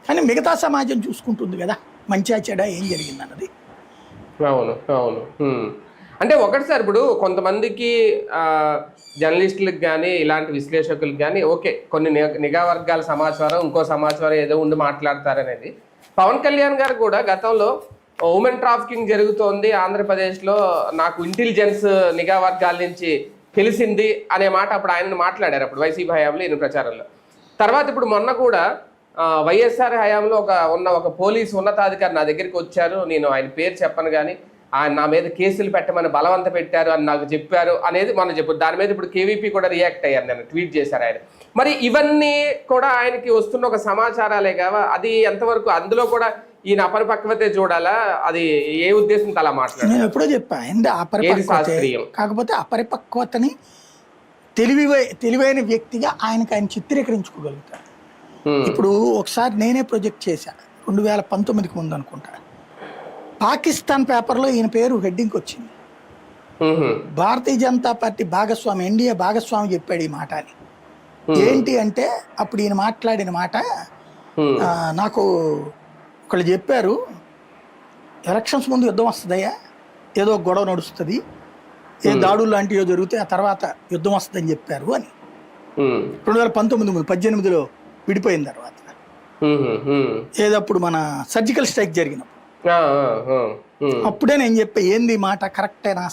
కానీ మిగతా సమాజం చూసుకుంటుంది కదా మంచిగా చెడ ఏం జరిగింది అన్నది. అవును అవును. అంటే ఒకటి సార్, ఇప్పుడు కొంతమందికి జర్నలిస్టులకు కానీ ఇలాంటి విశ్లేషకులకు కానీ ఓకే కొన్ని నిఘా వర్గాల సమాచారం ఇంకో సమాచారం ఏదో ఉండి మాట్లాడతారనేది. పవన్ కళ్యాణ్ గారు కూడా గతంలో ఉమెన్ ట్రాఫికింగ్ జరుగుతోంది ఆంధ్రప్రదేశ్లో, నాకు ఇంటెలిజెన్స్ నిఘా వర్గాల నుంచి తెలిసింది అనే మాట అప్పుడు ఆయన మాట్లాడారు, అప్పుడు వైసీపీ హయాంలో ఈయన ప్రచారంలో. తర్వాత ఇప్పుడు మొన్న కూడా వైఎస్ఆర్ హయాంలో ఒక పోలీసు ఉన్నతాధికారి నా దగ్గరికి వచ్చారు, నేను ఆయన పేరు చెప్పను కానీ ఆయన నా మీద కేసులు పెట్టమని బలవంత పెట్టారు అని నాకు చెప్పారు అనేది మనం చెప్పారు. దాని మీద ఇప్పుడు కేవీపీ కూడా రియాక్ట్ అయ్యారు, నేను ట్వీట్ చేశారు ఆయన. మరి ఇవన్నీ కూడా ఆయనకి వస్తున్న ఒక సమాచారాలే కావా, అది ఎంతవరకు అందులో కూడా ఈయన అపరిపక్వతే చూడాలా, అది ఏ ఉద్దేశంతో అలా మాట్లాడారు? నేను ఎప్పుడో చెప్పా కాకపోతే అపరిపక్వతని తెలివైన వ్యక్తిగా ఆయన చిత్రీకరించుకోగలుగుతారు. ఇప్పుడు ఒకసారి నేనే ప్రొజెక్ట్ చేశా 2019కి ముందు అనుకుంటా, పాకిస్తాన్ పేపర్లో ఈయన పేరు హెడ్డింగ్కి వచ్చింది. భారతీయ జనతా పార్టీ భాగస్వామి, ఎన్డీఏ భాగస్వామి చెప్పాడు ఈ మాట అని. ఏంటి అంటే అప్పుడు ఈయన మాట్లాడిన మాట, నాకు ఒకళ్ళు చెప్పారు ఎలక్షన్స్ ముందు యుద్ధం వస్తుందయ్యా, ఏదో గొడవ నడుస్తుంది, ఏ దాడులు లాంటివో జరిగితే ఆ తర్వాత యుద్ధం వస్తుందని చెప్పారు అని. 2019 ముందు 18లో విడిపోయిన తర్వాత ఏదప్పుడు మన సర్జికల్ స్ట్రైక్ జరిగినప్పుడు అప్పుడే నేను చెప్పా ఏంది మాట కరెక్టేనా